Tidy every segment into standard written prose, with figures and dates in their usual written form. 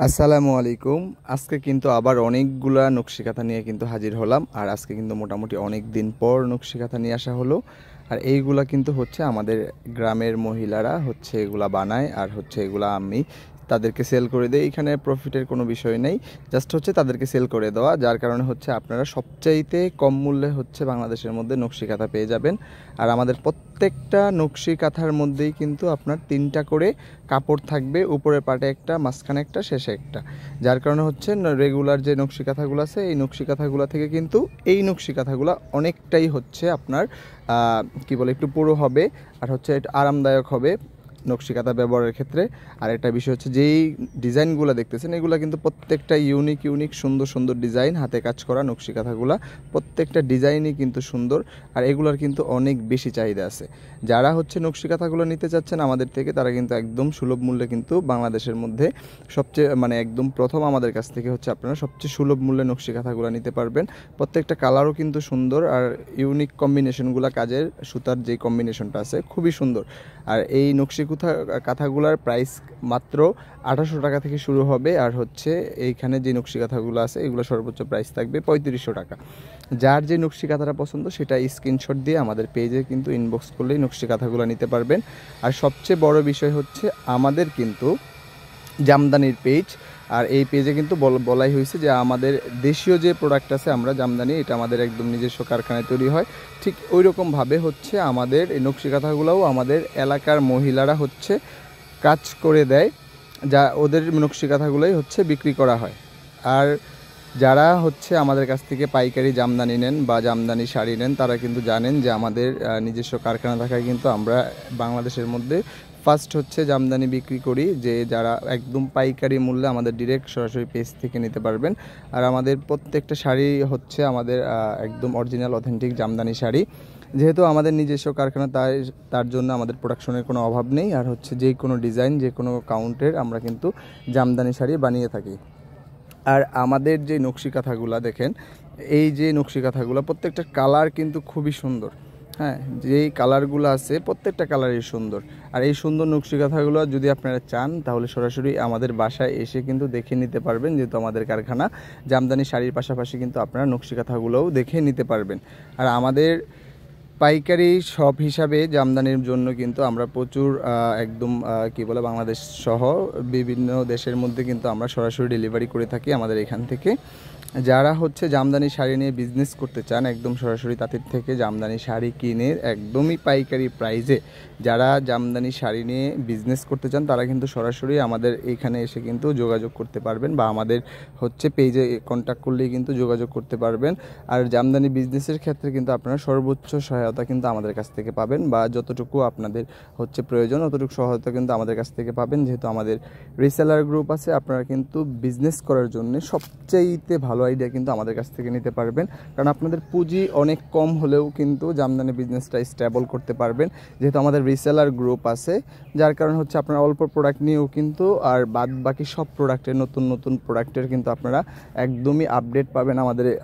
আসসালামু আলাইকুম। আজকে কিন্তু আবার অনেকগুলা নকশি কাঁথা নিয়ে কিন্তু হাজির হলাম। আর আজকে কিন্তু মোটামুটি অনেক দিন পর নকশি কাঁথা নিয়ে আসা হলো। আর এইগুলা কিন্তু হচ্ছে আমাদের গ্রামের মহিলারা হচ্ছে এগুলা বানায়, আর হচ্ছে এগুলা আমি তাদেরকে সেল করে দেই। এখানে প্রফিটের কোনো বিষয় নেই, জাস্ট হচ্ছে তাদেরকে সেল করে দেওয়া, যার কারণে হচ্ছে আপনারা সবচাইতে কম মূল্যে হচ্ছে বাংলাদেশের মধ্যে নকশি কাঁথা পেয়ে যাবেন। আর আমাদের প্রত্যেকটা নকশি কাঁথার মধ্যেই কিন্তু আপনার 3টা করে কাপড় থাকবে, উপরের পাটে একটা, মাঝখানে একটা, শেষে একটা। যার কারণে হচ্ছে রেগুলার যে নকশি কাঁথাগুলো আছে এই নকশি কাঁথাগুলো থেকে কিন্তু এই নকশি কাঁথাগুলো অনেকটাই হচ্ছে আপনার কি বলে একটু পুরো হবে, আর হচ্ছে একটু আরামদায়ক হবে নকশি কাঁথা ব্যবহারের ক্ষেত্রে। আর একটা বিষয় হচ্ছে যেই ডিজাইনগুলো দেখতেছেন এগুলো কিন্তু প্রত্যেকটা ইউনিক ইউনিক সুন্দর সুন্দর ডিজাইন, হাতে কাজ করা নকশি কাঁথাগুলো প্রত্যেকটা ডিজাইনই কিন্তু সুন্দর। আর এগুলোর কিন্তু অনেক বেশি চাহিদা আছে। যারা হচ্ছে নকশি কাঁথাগুলো নিতে চাচ্ছেন আমাদের থেকে, তারা কিন্তু একদম সুলভ মূল্যে কিন্তু বাংলাদেশের মধ্যে সবচেয়ে একদম প্রথম আমাদের কাছ থেকে হচ্ছে আপনারা সবচেয়ে সুলভ মূল্যে নকশি কাঁথাগুলো নিতে পারবেন। প্রত্যেকটা কালারও কিন্তু সুন্দর, আর ইউনিক কম্বিনেশনগুলো, কাজের সুতার যে কম্বিনেশনটা আছে খুবই সুন্দর। আর এই নকশি কাঁথাগুলোর প্রাইস মাত্র 1800 টাকা থেকে শুরু হবে। আর হচ্ছে এইখানে যে নকশি কাঁথাগুলো আছে এগুলো সর্বোচ্চ প্রাইস থাকবে 3500 টাকা। যার যে নকশি কাঁথাটা পছন্দ সেটা স্ক্রিনশট দিয়ে আমাদের পেজে কিন্তু ইনবক্স করলেই নকশি কাঁথাগুলো নিতে পারবেন। আর সবচেয়ে বড় বিষয় হচ্ছে আমাদের কিন্তু জামদানির পেজ, আর এই পেজে কিন্তু বলাই হয়েছে যে আমাদের দেশীয় যে প্রোডাক্ট আছে আমরা জামদানি, এটা আমাদের একদম নিজস্ব কারখানায় তৈরি হয়। ঠিক ওই রকমভাবে হচ্ছে আমাদের এই নকশি কাঁথাগুলোও আমাদের এলাকার মহিলারা হচ্ছে কাজ করে দেয়, যা ওদের নকশি কাঁথাগুলোই হচ্ছে বিক্রি করা হয়। আর যারা হচ্ছে আমাদের কাছ থেকে পাইকারি জামদানি নেন বা জামদানি শাড়ি নেন, তারা কিন্তু জানেন যে আমাদের নিজস্ব কারখানা থাকায় কিন্তু আমরা বাংলাদেশের মধ্যে ফার্স্ট হচ্ছে জামদানি বিক্রি করি, যে যারা একদম পাইকারি মূল্যে আমাদের ডিরেক্ট সরাসরি পেজ থেকে নিতে পারবেন। আর আমাদের প্রত্যেকটা শাড়ি হচ্ছে আমাদের একদম অরিজিনাল অথেন্টিক জামদানি শাড়ি। যেহেতু আমাদের নিজস্ব কারখানা, তার জন্য আমাদের প্রোডাকশনের কোনো অভাব নেই। আর হচ্ছে যে কোনো ডিজাইন, যে কোনো কাউন্টের আমরা কিন্তু জামদানি শাড়ি বানিয়ে থাকি। আর আমাদের যে নকশি কাঁথাগুলো দেখেন, এই যে নকশি কাঁথাগুলো প্রত্যেকটা কালার কিন্তু খুবই সুন্দর। হ্যাঁ, যেই কালারগুলো আছে প্রত্যেকটা কালারই সুন্দর। আর এই সুন্দর নকশি কাঁথাগুলো যদি আপনারা চান তাহলে সরাসরি আমাদের বাসায় এসে কিন্তু দেখে নিতে পারবেন, যেহেতু আমাদের কারখানা। জামদানি শাড়ির পাশাপাশি কিন্তু আপনারা নকশি কাঁথাগুলোও দেখে নিতে পারবেন। আর আমাদের পাইকারি শপ হিসাবে জামদানির জন্য কিন্তু আমরা প্রচুর একদম কি বলে বাংলাদেশ সহ বিভিন্ন দেশের মধ্যে কিন্তু আমরা সরাসরি ডেলিভারি করে থাকি আমাদের এখান থেকে। যারা হচ্ছে জামদানি শাড়ি নিয়ে বিজনেস করতে চান, একদম সরাসরি তাদের থেকে জামদানি শাড়ি কিনে একদমই পাইকারি প্রাইসে যারা জামদানি শাড়ি নিয়ে বিজনেস করতে চান, তারা কিন্তু সরাসরি আমাদের এইখানে এসে কিন্তু যোগাযোগ করতে পারবেন, বা আমাদের হচ্ছে পেজে কন্ট্যাক্ট করলেই কিন্তু যোগাযোগ করতে পারবেন। আর জামদানি বিজনেসের ক্ষেত্রে কিন্তু আপনারা সর্বোচ্চ সহায়তা কিন্তু আমাদের কাছ থেকে পাবেন, বা যতটুকু আপনাদের হচ্ছে প্রয়োজন ততটুকু সহায়তা কিন্তু আমাদের কাছ থেকে পাবেন। যেহেতু আমাদের রিসেলার গ্রুপ আছে, আপনারা কিন্তু বিজনেস করার জন্য সবচাইতে ভালো আইডিয়া কিন্তু আমাদের কাছ থেকে নিতে পারবেন। কারণ আপনাদের পুঁজি অনেক কম হলেও কিন্তু জামদানি বিজনেসটা স্টেবল করতে পারবেন, যেহেতু আমাদের রিসেলার গ্রুপ আছে। যার কারণে হচ্ছে আপনারা অল্প প্রোডাক্ট নিয়েও কিন্তু, আর বাদ বাকি সব প্রোডাক্টের নতুন নতুন প্রোডাক্টের কিন্তু আপনারা একদমই আপডেট পাবেন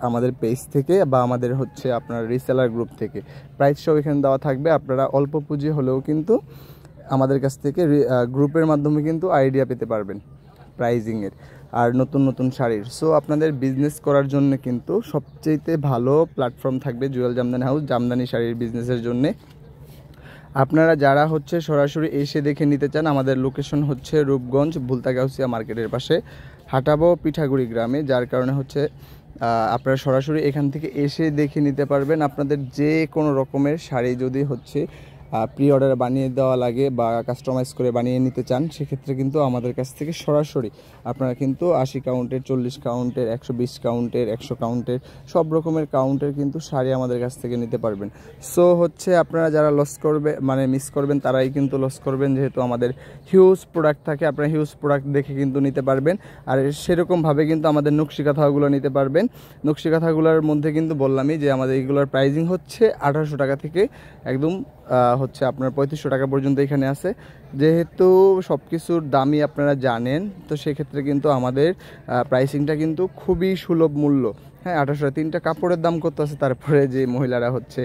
আমাদের পেজ থেকে, বা আমাদের হচ্ছে আপনার রিসেলার গ্রুপ থেকে। প্রাইস সব এখানে দেওয়া থাকবে, আপনারা অল্প পুঁজি হলেও কিন্তু আমাদের কাছ থেকে গ্রুপের মাধ্যমে কিন্তু আইডিয়া পেতে পারবেন প্রাইজিংয়ের আর নতুন নতুন শাড়ির। সো আপনাদের বিজনেস করার জন্য কিন্তু সবচেয়ে ভালো প্ল্যাটফর্ম থাকবে জুয়েল জামদানি হাউস জামদানি শাড়ির বিজনেসের জন্যে। আপনারা যারা হচ্ছে সরাসরি এসে দেখে নিতে চান, আমাদের লোকেশন হচ্ছে রূপগঞ্জ ভুলতাগাউসিয়া মার্কেটের পাশে, হাটাবো পিঠাগুড়ি গ্রামে। যার কারণে হচ্ছে আপনারা সরাসরি এখান থেকে এসে দেখে নিতে পারবেন। আপনাদের যে কোনো রকমের শাড়ি যদি হচ্ছে প্রি অর্ডার বানিয়ে দেওয়া লাগে বা কাস্টমাইজ করে বানিয়ে নিতে চান, সেক্ষেত্রে কিন্তু আমাদের কাছ থেকে সরাসরি আপনারা কিন্তু 80 কাউন্টের, 40 কাউন্টের, 120 কাউন্টের, 100 কাউন্টের সব রকমের কাউন্টের কিন্তু শাড়ি আমাদের কাছ থেকে নিতে পারবেন। সো হচ্ছে আপনারা যারা লস করবে মিস করবেন, তারাই কিন্তু লস করবেন, যেহেতু আমাদের হিউজ প্রোডাক্ট থাকে। আপনারা হিউজ প্রোডাক্ট দেখে কিন্তু নিতে পারবেন। আর সেরকমভাবে কিন্তু আমাদের নকশি কাঁথাগুলো নিতে পারবেন। নকশি কাঁথাগুলোর মধ্যে কিন্তু বললামই যে আমাদের এগুলোর প্রাইজিং হচ্ছে 1800 টাকা থেকে একদম হচ্ছে আপনার 3500 টাকা পর্যন্ত এখানে আছে। যেহেতু সব কিছুর দামই আপনারা জানেন, তো সেক্ষেত্রে কিন্তু আমাদের প্রাইসিংটা কিন্তু খুবই সুলভ মূল্য। হ্যাঁ, 1800 3টা কাপড়ের দাম কত আছে, তারপরে যে মহিলারা হচ্ছে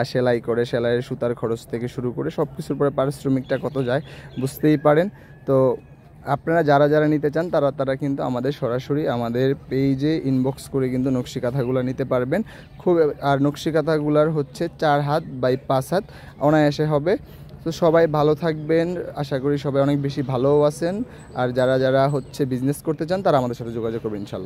সেলাই করে, সেলাইয়ের সুতার খরচ থেকে শুরু করে সব কিছুর পরে পারিশ্রমিকটা কত যায় বুঝতেই পারেন। তো আপনারা যারা যারা নিতে চান তারা তারা কিন্তু আমাদের সরাসরি আমাদের পেজে ইনবক্স করে কিন্তু নকশি কাঁথাগুলো নিতে পারবেন। আর নকশি কাঁথাগুলার হচ্ছে 4 হাত বাই 5 হাত অনায়াসে হবে। তো সবাই ভালো থাকবেন, আশা করি সবাই অনেক বেশি ভালোও আছেন। আর যারা যারা হচ্ছে বিজনেস করতে চান তারা আমাদের সাথে যোগাযোগ করবেন ইনশাল্লাহ।